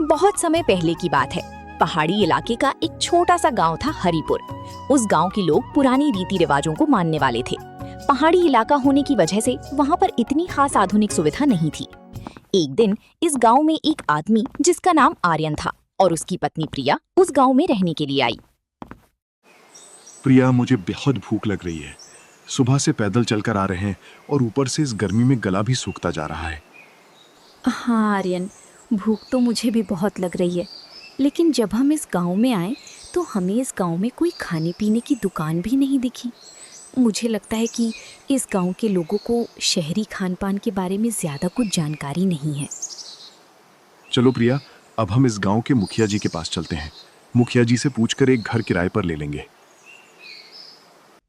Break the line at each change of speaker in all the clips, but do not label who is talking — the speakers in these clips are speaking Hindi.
बहुत समय पहले की बात है। पहाड़ी इलाके का एक छोटा सा गांव था हरिपुर। उस गांव के लोग पुरानी रीति रिवाजों को मानने वाले थे। पहाड़ी इलाका होने की वजह से वहां पर इतनी खास आधुनिक सुविधा नहीं थी। एक दिन इस गांव में एक आदमी जिसका नाम आर्यन था और उसकी पत्नी प्रिया उस गांव में रहने के लिए आई।
प्रिया, मुझे बहुत भूख लग रही है। सुबह से पैदल चलकर आ रहे हैं और ऊपर से इस गर्मी में गला भी सूखता जा रहा है।
हाँ आर्यन, भूख तो मुझे भी बहुत लग रही है, लेकिन जब हम इस गांव में आए तो हमें इस गांव में कोई खाने पीने की दुकान भी नहीं दिखी। मुझे लगता है कि इस गांव के लोगों को शहरी खान पान के बारे में ज़्यादा कुछ जानकारी नहीं है।
चलो प्रिया, अब हम इस गांव के मुखिया जी के पास चलते हैं। मुखिया जी से पूछकर एक घर किराए पर ले लेंगे।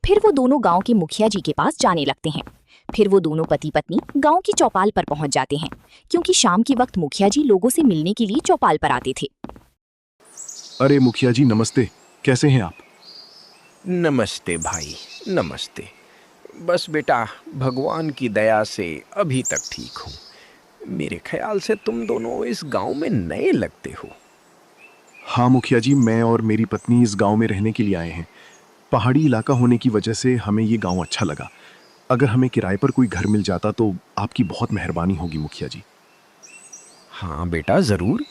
फिर वो दोनों गांव के मुखिया जी के पास जाने लगते हैं। फिर वो दोनों पति पत्नी गांव की चौपाल पर पहुंच जाते हैं, क्योंकि शाम के वक्त मुखिया जी लोगों से मिलने के लिए चौपाल पर आते थे।
अरे मुखिया जी नमस्ते, कैसे हैं आप?
नमस्ते भाई, नमस्ते। बस बेटा, भगवान की दया से अभी तक ठीक हूँ। मेरे ख्याल से तुम दोनों इस गांव में नए लगते हो।
हाँ मुखिया जी, मैं और मेरी पत्नी इस गांव में रहने के लिए आए हैं। पहाड़ी इलाका होने की वजह से हमें ये गांव अच्छा लगा। अगर हमें किराए पर कोई घर मिल जाता तो आपकी बहुत मेहरबानी होगी मुखिया जी।
हाँ बेटा, ज़रूर।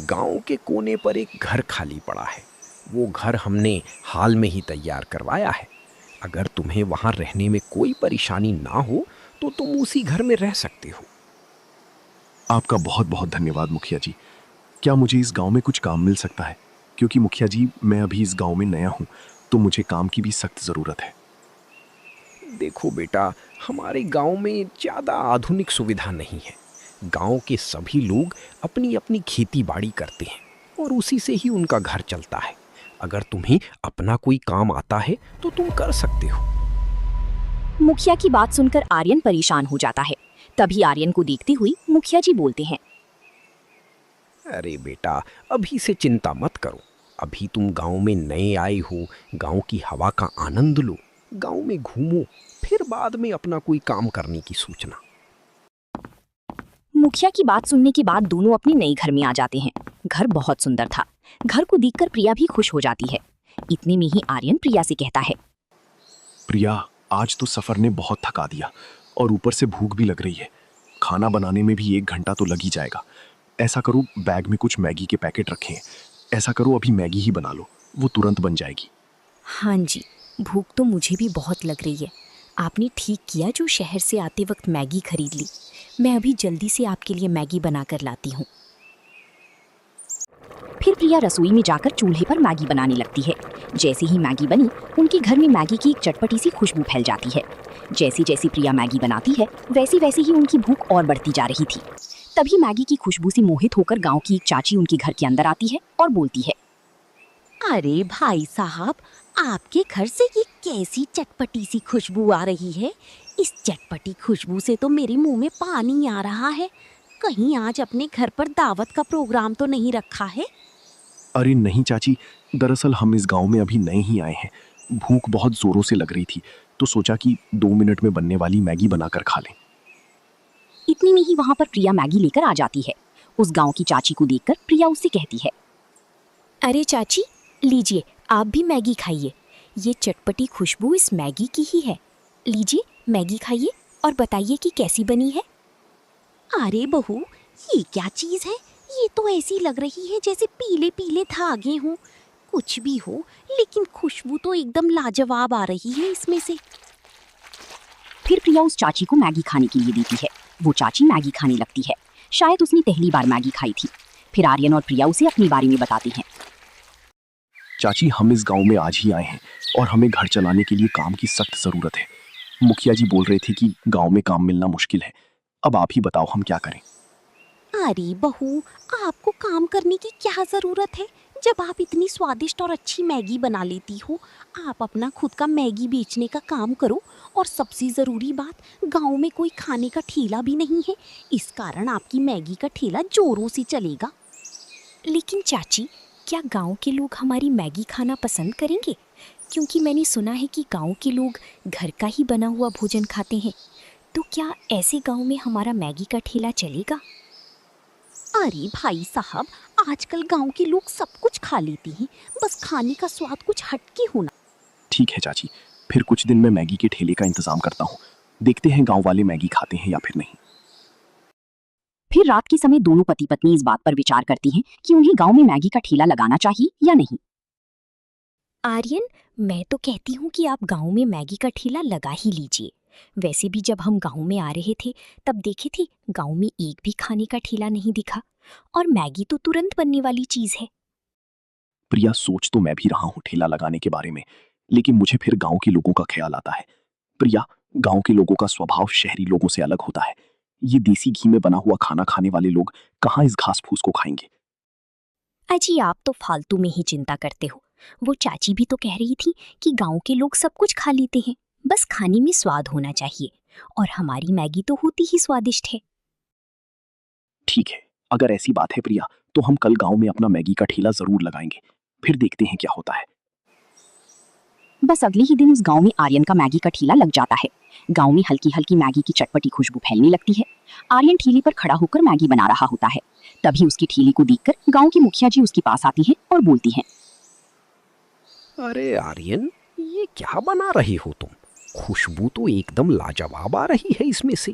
गांव के कोने पर एक घर खाली पड़ा है। वो घर हमने हाल में ही तैयार करवाया है। अगर तुम्हें वहाँ रहने में कोई परेशानी ना हो तो तुम उसी घर में रह सकते हो।
आपका बहुत बहुत धन्यवाद मुखिया जी। क्या मुझे इस गांव में कुछ काम मिल सकता है? क्योंकि मुखिया जी, मैं अभी इस गांव में नया हूँ, तो मुझे काम की भी सख्त ज़रूरत है।
देखो बेटा, हमारे गांव में ज़्यादा आधुनिक सुविधा नहीं है। गांव के सभी लोग अपनी अपनी खेती बाड़ी करते हैं और उसी से ही उनका घर चलता है। अगर तुम्हें अपना कोई काम आता है तो तुम कर सकते हो।
मुखिया की बात सुनकर आर्यन परेशान हो जाता है। तभी आर्यन को देखते हुए मुखिया जी बोलते हैं,
अरे बेटा, अभी से चिंता मत करो। अभी तुम गांव में नए आए हो, गांव की हवा का आनंद लो, गांव में घूमो, फिर बाद में अपना कोई काम करने की सोचना।
मुखिया की बात सुनने के बाद दोनों अपने नए घर में आ जाते हैं। घर बहुत सुंदर था। घर को देखकर प्रिया भी खुश हो जाती है। इतने में ही आर्यन प्रिया से कहता है,
प्रिया, आज तो सफ़र ने बहुत थका दिया और ऊपर से भूख भी लग रही है। खाना बनाने में भी 1 घंटा तो लग ही जाएगा। ऐसा करो, बैग में कुछ मैगी के पैकेट रखें। ऐसा करो, अभी मैगी ही बना लो, वो तुरंत बन जाएगी।
हाँ जी, भूख तो मुझे भी बहुत लग रही है। आपने ठीक किया जो शहर से आते वक्त मैगी खरीद ली। मैं अभी जल्दी से आपके लिए मैगी बनाकर लाती हूँ।
फिर प्रिया रसोई में जाकर चूल्हे पर मैगी बनाने लगती है। जैसे ही मैगी बनी, उनके घर में मैगी की एक चटपटी सी खुशबू फैल जाती है। जैसे जैसे प्रिया मैगी बनाती है, वैसे वैसे ही उनकी भूख और बढ़ती जा रही थी। तभी मैगी की खुशबू से मोहित होकर गांव की एक चाची उनके घर के अंदर आती है और बोलती है,
अरे भाई साहब, आपके घर से ये कैसी चटपटी सी खुशबू आ रही है। इस चटपटी खुशबू से तो मेरे मुंह में पानी आ रहा है। कहीं आज अपने घर पर दावत का प्रोग्राम तो नहीं रखा है?
अरे नहीं चाची, दरअसल हम इस गांव में अभी नए ही आए हैं। भूख बहुत ज़ोरों से लग रही थी, तो सोचा कि 2 मिनट में बनने वाली मैगी बनाकर खा लें।
इतनी में ही वहां पर प्रिया मैगी लेकर आ जाती है। उस गांव की चाची को देखकर प्रिया उससे कहती है,
अरे चाची, लीजिए, आप भी मैगी खाइए। ये चटपटी खुशबू इस मैगी की ही है। लीजिए, मैगी खाइए और बताइए कि कैसी बनी है।
अरे बहू, ये क्या चीज है? ये तो ऐसी लग रही है जैसे पीले पीले धागे हों। कुछ भी हो, लेकिन खुशबू तो एकदम लाजवाब आ रही है इसमें से।
फिर प्रिया उस चाची को मैगी खाने के लिए देती है। वो चाची मैगी खाने लगती है। शायद उसने पहली बार मैगी खाई थी। फिर आर्यन और प्रिया उसे अपने बारे में बताते हैं।
चाची, हम इस गांव में आज ही आए हैं और हमें घर चलाने के लिए काम की सख्त ज़रूरत है। मुखिया जी बोल रहे थे कि गांव में काम मिलना मुश्किल है। अब आप ही बताओ, हम क्या करें?
अरे बहू, आपको काम करने की क्या जरूरत है? जब आप इतनी स्वादिष्ट और अच्छी मैगी बना लेती हो, आप अपना खुद का मैगी बेचने का काम करो। और सबसे ज़रूरी बात, गांव में कोई खाने का ठेला भी नहीं है। इस कारण आपकी मैगी का ठेला जोरों से चलेगा।
लेकिन चाची, क्या गांव के लोग हमारी मैगी खाना पसंद करेंगे? क्योंकि मैंने सुना है कि गांव के लोग घर का ही बना हुआ भोजन खाते हैं। तो क्या ऐसे गांव में हमारा मैगी का ठेला चलेगा?
अरे भाई साहब, आजकल गांव के लोग सब कुछ खा लेते हैं, बस खाने का स्वाद कुछ हटके होना।
ठीक है चाची, फिर कुछ दिन मैं मैगी के ठेले का इंतजाम करता हूँ। देखते हैं गांव वाले मैगी खाते हैं या फिर नहीं।
फिर रात के समय दोनों पति पत्नी इस बात पर विचार करती हैं कि उन्हें गांव में मैगी का ठेला लगाना चाहिए या नहीं।
आर्यन, मैं तो कहती हूँ कि आप गांव में मैगी का ठेला लगा ही लीजिए। वैसे भी जब हम गांव में आ रहे थे तब देखे थे गांव में एक भी खाने का ठेला नहीं दिखा, और मैगी तो तुरंत बनने वाली चीज है।
प्रिया, सोच तो मैं भी रहा हूँ ठेला लगाने के बारे में, लेकिन मुझे फिर गांव के लोगों का ख्याल आता है। प्रिया, गांव के लोगों का स्वभाव शहरी लोगों से अलग होता है। ये देसी घी में बना हुआ खाना खाने वाले लोग कहाँ इस घास फूस को खाएंगे।
अजी, आप तो फालतू में ही चिंता करते हो। वो चाची भी तो कह रही थी कि गांव के लोग सब कुछ खा लेते हैं, बस खाने में स्वाद होना चाहिए, और हमारी मैगी तो होती ही स्वादिष्ट है।
ठीक है, अगर ऐसी बात है प्रिया, तो हम कल गांव में अपना मैगी का ठेला जरूर लगाएंगे। फिर देखते हैं क्या होता है।
बस अगले ही दिन उस गांव में आर्यन का मैगी का ठेला लग जाता है। गांव में हल्की हल्की मैगी की चटपटी खुशबू फैलने लगती है। आर्यन ठेले पर खड़ा होकर मैगी बना रहा होता है। तभी उसकी ठेले को देखकर गांव की मुखिया जी उसके पास आती हैं और बोलती हैं,
अरे आर्यन, ये क्या बना रहे हो तुम? खुशबू तो एकदम लाजवाब आ रही है इसमें से,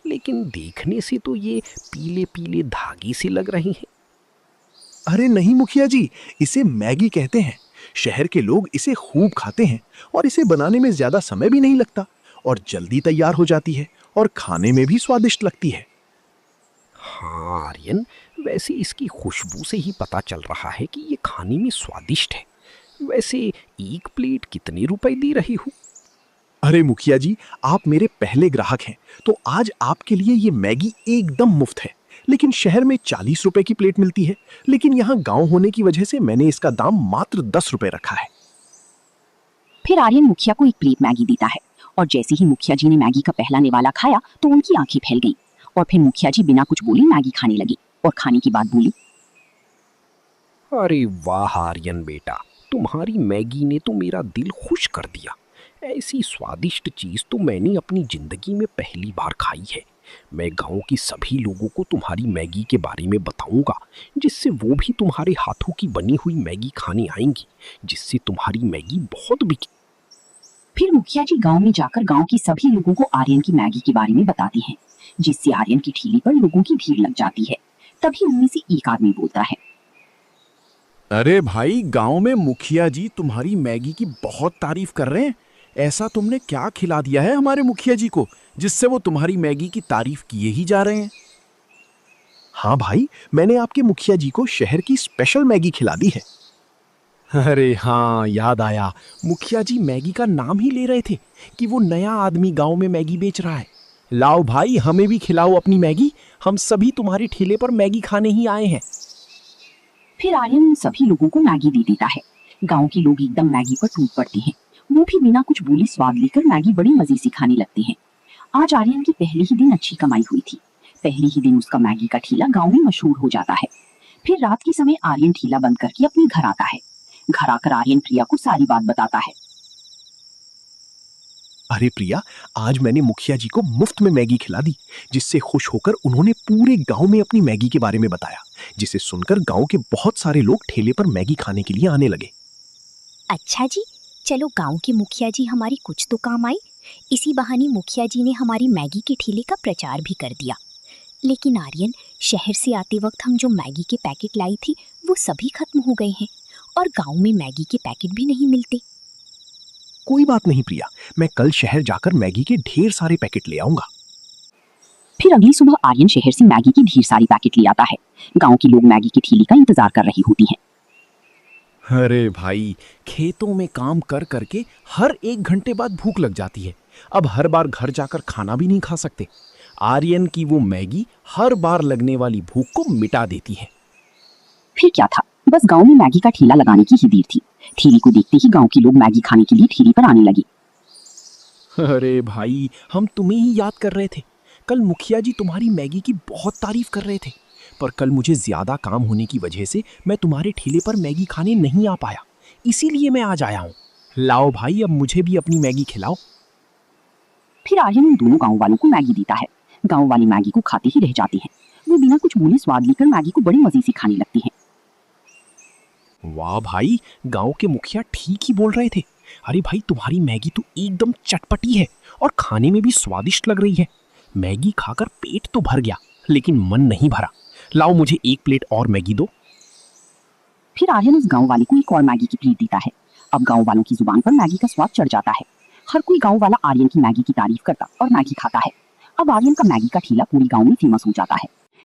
लेकिन देखने से तो ये पीले पीले धागे से लग रही हैं।
अरे नहीं मुखिया जी, इसे मैगी कहते हैं। शहर के लोग इसे खूब खाते हैं और इसे बनाने में ज्यादा समय भी नहीं लगता और जल्दी तैयार हो जाती है और खाने में भी स्वादिष्ट लगती है।
हाँ आर्यन, वैसे इसकी खुशबू से ही पता चल रहा है कि ये खाने में स्वादिष्ट है। वैसे एक प्लेट कितने रुपए दे रही हो?
अरे मुखिया जी, आप मेरे पहले ग्राहक हैं, तो आज आपके लिए ये मैगी एकदम मुफ्त है। लेकिन शहर में 40 रुपए की प्लेट मिलती है, लेकिन यहाँ गांव होने की वजह से मैंने इसका दाम मात्र 10 रुपए रखा है।
फिर आर्यन मुखिया को एक प्लेट मैगी देता है, और जैसे ही मुखिया जी ने मैगी का पहला निवाला खाया तो उनकी आंखें फैल गईं, और फिर मुखिया जी बिना कुछ बोले मैगी खाने लगी और खाने की बात बोली,
अरे वाह आर्यन बेटा, तुम्हारी मैगी ने तो मेरा दिल खुश कर दिया। ऐसी स्वादिष्ट चीज तो मैंने अपनी जिंदगी में पहली बार खाई है। मैं गांव की सभी लोगों को तुम्हारी मैगी के बारे में बताऊंगा, जिससे वो भी तुम्हारे हाथों की बनी हुई मैगी खाने आएंगी, जिससे तुम्हारी मैगी बहुत बिके।
फिर मुखिया जी गांव में जाकर गांव की सभी लोगों को आर्यन की मैगी के बारे में बताती हैं, जिससे आर्यन की ठेले पर लोगों की भीड़ लग जाती है। तभी उनमें से एक आदमी बोलता है,
अरे भाई, गांव में मुखिया जी तुम्हारी मैगी की बहुत तारीफ कर रहे हैं। ऐसा तुमने क्या खिला दिया है हमारे मुखिया जी को, जिससे वो तुम्हारी मैगी की तारीफ किए ही जा रहे हैं?
हाँ भाई, मैंने आपके मुखिया जी को शहर की स्पेशल मैगी खिला दी है।
अरे हाँ, याद आया, मुखिया जी मैगी का नाम ही ले रहे थे कि वो नया आदमी गांव में मैगी बेच रहा है। लाओ भाई, हमें भी खिलाओ अपनी मैगी, हम सभी तुम्हारे ठेले पर मैगी खाने ही आए हैं।
फिर आर्यन उन सभी लोगों को मैगी दे देता है। गांव के लोग एकदम मैगी पर टूट पड़ते हैं। वो भी बिना कुछ बोले स्वाद लेकर मैगी बड़ी मजे से खाने लगते हैं। आज आर्यन की पहले ही दिन अच्छी कमाई हुई थी। पहले ही दिन उसका मैगी का ठेला गांव में मशहूर हो जाता है। फिर रात के समय आर्यन ठेला बंद करके अपने घर आता है। घर आकर आर्यन प्रिया को सारी बात बताता है।
अरे प्रिया, आज मैंने मुखिया जी को मुफ्त में मैगी खिला दी, जिससे खुश होकर उन्होंने पूरे गांव में अपनी मैगी के बारे में बताया, जिसे सुनकर गांव के बहुत सारे लोग ठेले पर मैगी खाने के लिए आने लगे।
अच्छा जी, चलो गांव के मुखिया जी हमारी कुछ तो काम आई। इसी बहाने मुखिया जी ने हमारी मैगी के ठेले का प्रचार भी कर दिया। लेकिन आर्यन, शहर से आते वक्त हम जो मैगी के पैकेट लाई थी वो सभी खत्म हो गए हैं, और गांव में मैगी के पैकेट भी नहीं मिलते।
कोई बात नहीं प्रिया, मैं कल शहर जाकर मैगी के ढेर सारे पैकेट ले आऊंगा।
फिर अगली सुबह आर्यन शहर से मैगी की ढेर सारी पैकेट ले आता है। गांव के लोग मैगी की ठेली का इंतजार कर रही होती हैं।
अरे भाई, खेतों में काम कर करके हर 1 घंटे बाद भूख लग जाती है। अब हर बार घर जाकर खाना भी नहीं खा सकते। आर्यन की वो मैगी हर बार लगने वाली भूख को मिटा देती है।
फिर क्या था, बस गांव में मैगी का ठेला लगाने की ही देर थी। ठेले को देखते ही गांव के लोग मैगी खाने के लिए ठेले पर आने लगे।
अरे भाई, हम तुम्हें ही याद कर रहे थे। कल मुखिया जी तुम्हारी मैगी की बहुत तारीफ कर रहे थे, पर कल मुझे ज्यादा काम होने की वजह से मैं तुम्हारे ठेले पर मैगी खाने नहीं आ पाया, इसीलिए मैं आज आया हूँ। लाओ भाई, अब मुझे भी अपनी मैगी खिलाओ।
फिर आर्यन उन दोनों गांव वालों को मैगी देता है। गांव वाले मैगी को खाते ही रह जाते हैं। वो बिना कुछ बोले स्वाद लेकर मैगी को बड़े मजे से खाने लगते हैं।
वाह भाई, गांव के मुखिया ठीक ही बोल रहे थे। अरे भाई, तुम्हारी मैगी तो एकदम चटपटी है और खाने में भी स्वादिष्ट लग रही है। मैगी खाकर पेट तो भर गया, लेकिन मन नहीं भरा। लाओ मुझे एक प्लेट और मैगी दो।
फिर आर्यन उस गांव वाले को एक और मैगी की प्लेट देता है। अब गांव वालों की जुबान पर मैगी का स्वाद चढ़ जाता है। हर कोई गांव वाला आर्यन की मैगी की तारीफ करता और मैगी खाता है। अब आर्यन का मैगी का ठेला पूरी गांव में फेमस हो जाता है।